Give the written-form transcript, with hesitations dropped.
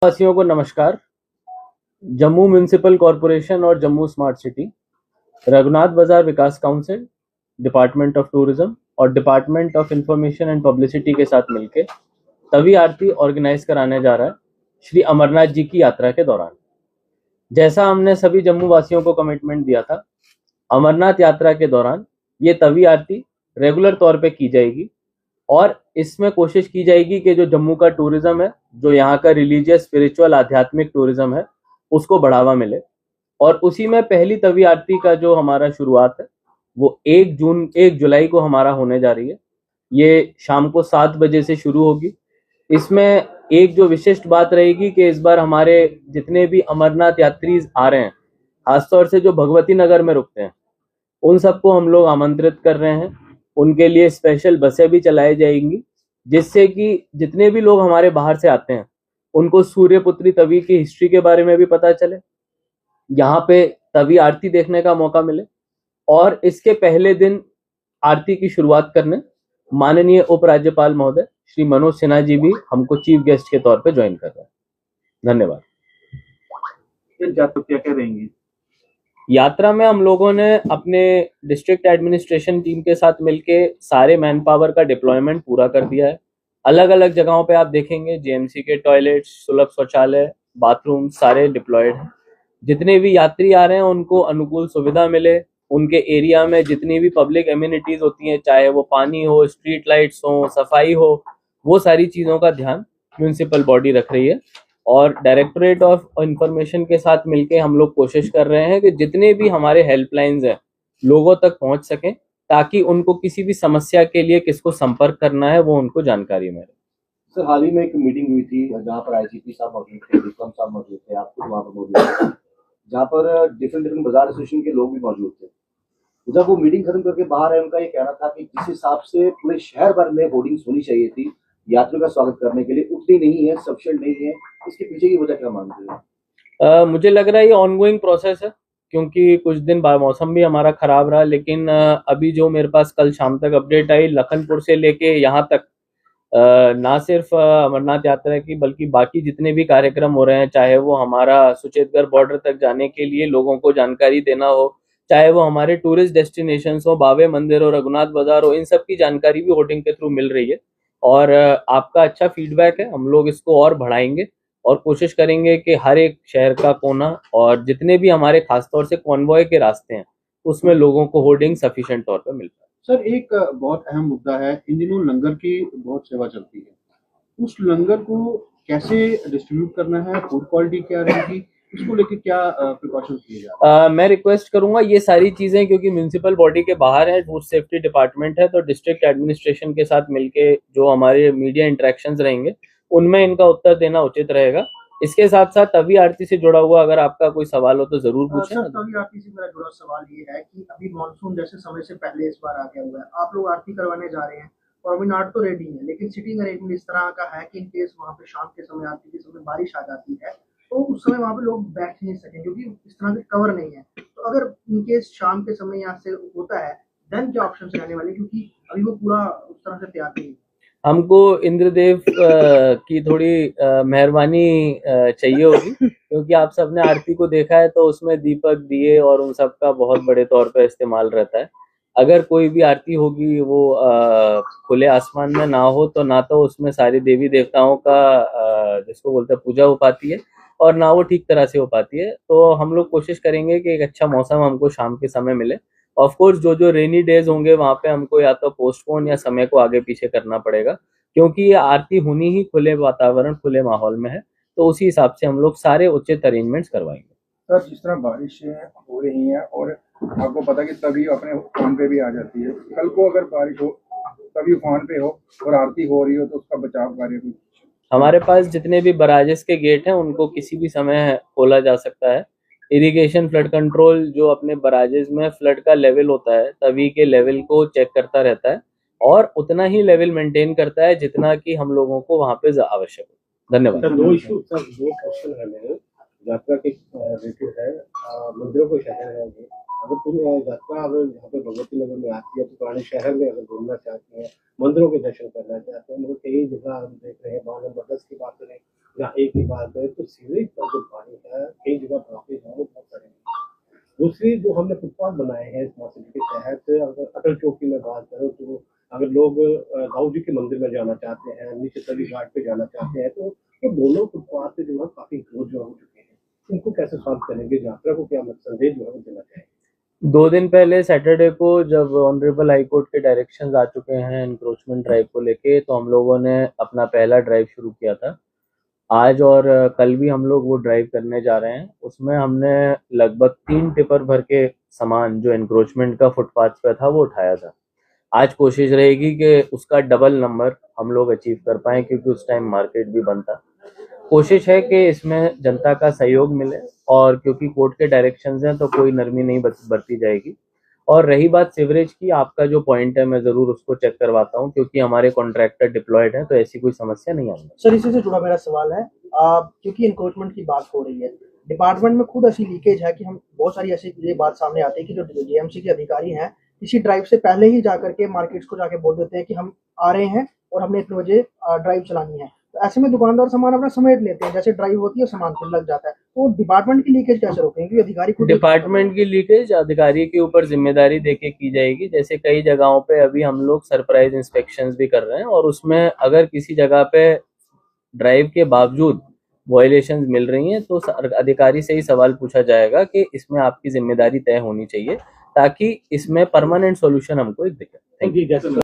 वासियों को नमस्कार। जम्मू म्युनिसिपल कॉरपोरेशन और जम्मू स्मार्ट सिटी, रघुनाथ बाजार विकास काउंसिल, डिपार्टमेंट ऑफ टूरिज्म और department of information and publicity के साथ मिलकर तवी आरती ऑर्गेनाइज कराने जा रहा है श्री अमरनाथ जी की यात्रा के दौरान। जैसा हमने सभी जम्मू वासियों को कमिटमेंट दिया था, अमरनाथ यात्रा के दौरान ये तवी आरती रेगुलर तौर पे की जाएगी और इसमें कोशिश की जाएगी कि जो जम्मू का टूरिज्म है, जो यहाँ का रिलीजियस स्पिरिचुअल आध्यात्मिक टूरिज्म है, उसको बढ़ावा मिले। और उसी में पहली तवी आरती का जो हमारा शुरुआत है वो 1 जुलाई को हमारा होने जा रही है। ये शाम को 7 बजे से शुरू होगी। इसमें एक जो विशिष्ट बात रहेगी कि इस बार हमारे जितने भी अमरनाथ यात्री आ रहे हैं, खासतौर से जो भगवती नगर में रुकते हैं, उन सबको हम लोग आमंत्रित कर रहे हैं। उनके लिए स्पेशल बसें भी चलाई जाएंगी, जिससे कि जितने भी लोग हमारे बाहर से आते हैं उनको सूर्यपुत्री तवी की हिस्ट्री के बारे में भी पता चले, यहाँ पे तवी आरती देखने का मौका मिले। और इसके पहले दिन आरती की शुरुआत करने माननीय उपराज्यपाल महोदय श्री मनोज सिन्हा जी भी हमको चीफ गेस्ट के तौर पे ज्वाइन कर रहे हैं। धन्यवाद। क्या क्या रहेंगे यात्रा में? हम लोगों ने अपने डिस्ट्रिक्ट एडमिनिस्ट्रेशन टीम के साथ मिलके सारे मैन पावर का डिप्लॉयमेंट पूरा कर दिया है। अलग अलग जगहों पे आप देखेंगे जेएमसी के टॉयलेट्स, सुलभ शौचालय, बाथरूम सारे डिप्लॉयड हैं। जितने भी यात्री आ रहे हैं उनको अनुकूल सुविधा मिले, उनके एरिया में जितनी भी पब्लिक एम्यूनिटीज होती हैं, चाहे वो पानी हो, स्ट्रीट लाइट्स हो, सफाई हो, वो सारी चीज़ों का ध्यान म्यूनिसिपल बॉडी रख रही है। और डायरेक्टोरेट ऑफ इंफॉर्मेशन के साथ मिलके हम लोग कोशिश कर रहे हैं कि जितने भी हमारे हेल्पलाइंस हैं लोगों तक पहुंच सकें, ताकि उनको किसी भी समस्या के लिए किसको संपर्क करना है वो उनको जानकारी मिले। सर, हाल ही में एक मीटिंग हुई थी जहाँ पर आईजीपी साहब मौजूद थे, विक्रम साहब मौजूद थे, आप खुद वहाँ पर मौजूद थे, जहाँ पर डिफरेंट बाजार एसोसिएशन के लोग भी मौजूद थे। जब वो मीटिंग खत्म करके बाहर आए, उनका ये कहना था कि जिस हिसाब से पूरे शहर भर में होर्डिंग्स होनी चाहिए थी यात्रियों का स्वागत करने के लिए, उतनी नहीं है, सफिशिएंट नहीं है। इसके पीछे की वजह क्या मानते हैं? मुझे लग रहा है ये ऑनगोइंग प्रोसेस है, क्योंकि कुछ दिन बाद मौसम भी हमारा खराब रहा। लेकिन अभी जो मेरे पास कल शाम तक अपडेट आई, लखनपुर से लेके यहाँ तक ना सिर्फ अमरनाथ यात्रा की बल्कि बाकी जितने भी कार्यक्रम हो रहे हैं, चाहे वो हमारा सुचेतगढ़ बॉर्डर तक जाने के लिए लोगों को जानकारी देना हो, चाहे वो हमारे टूरिस्ट डेस्टिनेशन हो, बावे मंदिर हो, रघुनाथ बाजार हो, इन सब की जानकारी भी होर्डिंग के थ्रू मिल रही है। और आपका अच्छा फीडबैक है, हम लोग इसको और बढ़ाएंगे और कोशिश करेंगे कि हर एक शहर का कोना और जितने भी हमारे खासतौर से कॉन्वॉय के रास्ते हैं उसमें लोगों को होर्डिंग सफिशिएंट तौर पर मिल पाए। सर, एक बहुत अहम मुद्दा है, इन दिनों लंगर की बहुत सेवा चलती है। उस लंगर को कैसे डिस्ट्रीब्यूट करना है, फूड क्वालिटी क्या रहेगी, इसको लेके क्या प्रिकॉशन किए जा? मैं रिक्वेस्ट करूंगा ये सारी चीजें, क्योंकि म्यूनिसिपल बॉडी के बाहर है, फूड सेफ्टी डिपार्टमेंट है, तो डिस्ट्रिक्ट एडमिनिस्ट्रेशन के साथ मिलके जो हमारे मीडिया इंटरेक्शंस रहेंगे उनमें इनका उत्तर देना उचित रहेगा। इसके साथ साथ तवी आरती से जुड़ा हुआ अगर आपका कोई सवाल हो तो जरूर पूछें। सर, तवी आरती से मेरा जुड़ा सवाल ये है कि अभी मानसून जैसे समय से पहले इस बार आ गया हुआ है, आप लोग आरती करवाने जा रहे हैं, प्रॉमिनार्ड तो रेडी है, लेकिन सिटिंग अरेंजमेंट इस तरह का है कि इन केस वहाँ पे शाम के समय आरती के समय बारिश आ जाती है तो उस समय वहाँ पे लोग बैठ नहीं सकें क्योंकि इस तरह से कवर नहीं है। तो अगर इन केस शाम के समय यहाँ से होता है देन क्या ऑप्शन रहने वाले, क्योंकि अभी वो पूरा उस तरह से तैयार नहीं है। हमको इंद्रदेव की थोड़ी मेहरबानी चाहिए होगी, क्योंकि आप सबने आरती को देखा है तो उसमें दीपक, दिए और उन सब का बहुत बड़े तौर पर इस्तेमाल रहता है। अगर कोई भी आरती होगी वो खुले आसमान में ना हो तो ना तो उसमें सारी देवी देवताओं का जिसको बोलते हैं पूजा हो पाती है और ना वो ठीक तरह से हो पाती है। तो हम लोग कोशिश करेंगे कि एक अच्छा मौसम हमको शाम के समय मिले। ऑफ कोर्स जो जो रेनी डेज होंगे वहाँ पे हमको या तो पोस्टपोन या समय को आगे पीछे करना पड़ेगा, क्योंकि ये आरती होनी ही खुले वातावरण, खुले माहौल में है, तो उसी हिसाब से हम लोग सारे उचित अरेंजमेंट्स करवाएंगे। सर, जिस तरह बारिशें हो रही हैं और आपको पता कि तभी अपने उफान पे भी आ जाती है, कल को अगर बारिश हो तभी उफान पे हो और आरती हो रही हो तो उसका बचाव कार्य भी? हमारे पास जितने भी बराजेस के गेट हैं उनको किसी भी समय खोला जा सकता है। इरिगेशन फ्लड कंट्रोल जो अपने बराजेस में फ्लड का लेवल होता है तभी के लेवल को चेक करता रहता है और उतना ही लेवल मेंटेन करता है जितना कि हम लोगों को वहाँ पे आवश्यक हो। धन्यवाद। दो क्वेश्चन है मेरे यात्रा के रिलेटेड है। मंदिरों को शहर है, अगर तुम यात्रा अगर यहाँ पे भगवती नगर में आती है तो पुराने शहर में अगर घूमना चाहते हैं, मंदिरों के दर्शन करना चाहते हैं, मतलब कई जगह हम देख रहे हैं, 9 नंबर 10 की बात करें जहाँ एक ही बात है तो सीवरेज का जो पानी है कई जगह ब्लॉकेज है वो बहुत सारे हैं। दूसरी जो हमने फुटपाथ बनाए हैं स्मार्ट सिटी के तहत, अगर अटल चौक की मैं बात करूँ तो अगर लोग दाऊ जी के मंदिर में जाना चाहते हैं, नीचे तली घाट पे जाना चाहते हैं, तो वो दोनों फुटपाथ जो है काफी ग्रोथ जो हो चुके हैं। इनको कैसे सॉल्व करेंगे? यात्रा को क्या संदेश जो है वो देना चाहिए? 2 दिन पहले सैटरडे को जब ऑनरेबल हाई कोर्ट के डायरेक्शंस आ चुके हैं एनक्रोचमेंट ड्राइव को लेके, तो हम लोगों ने अपना पहला ड्राइव शुरू किया था। आज और कल भी हम लोग वो ड्राइव करने जा रहे हैं। उसमें हमने लगभग 3 टिपर भर के सामान जो एनक्रोचमेंट का फुटपाथ पे था वो उठाया था। आज कोशिश रहेगी कि उसका डबल नंबर हम लोग अचीव कर पाएं, क्योंकि उस टाइम मार्केट भी बंद था। कोशिश है कि इसमें जनता का सहयोग मिले, और क्योंकि कोर्ट के डायरेक्शंस हैं तो कोई नरमी नहीं बरती जाएगी। और रही बात सिवरेज की, आपका जो पॉइंट है मैं ज़रूर उसको चेक करवाता हूं, क्योंकि हमारे कॉन्ट्रैक्टर डिप्लॉयड हैं, तो ऐसी कोई समस्या नहीं आएगी। सर इसी से जुड़ा मेरा सवाल है, क्योंकि इंक्रोचमेंट की बात हो रही है, डिपार्टमेंट में खुद ऐसी लीकेज है कि हम बहुत सारी ऐसी ये बात सामने आती है कि जो जेएमसी के अधिकारी हैं किसी ड्राइव से पहले ही जाकर के मार्केट्स को जाके बोल देते हैं कि हम आ रहे हैं और हमने इतने बजे ड्राइव चलानी है। तो ऐसे में दुकानदार सामान अपना समेट लेते हैं, जैसे ड्राइव होती है सामान फिर लग जाता है। तो डिपार्टमेंट की लीकेज कैसे रोकेंगे? क्योंकि अधिकारी खुद डिपार्टमेंट की लीकेज अधिकारी के ऊपर जिम्मेदारी देके की जाएगी। जैसे कई जगहों पे अभी हम लोग सरप्राइज इंस्पेक्शंस भी कर रहे हैं, और उसमें अगर किसी जगह पे ड्राइव के बावजूद वायलेशंस मिल रही हैं तो अधिकारी से ही सवाल पूछा जाएगा कि इसमें आपकी जिम्मेदारी तय होनी चाहिए, ताकि इसमें परमानेंट सॉल्यूशन हमको एक दिखे। Thank you.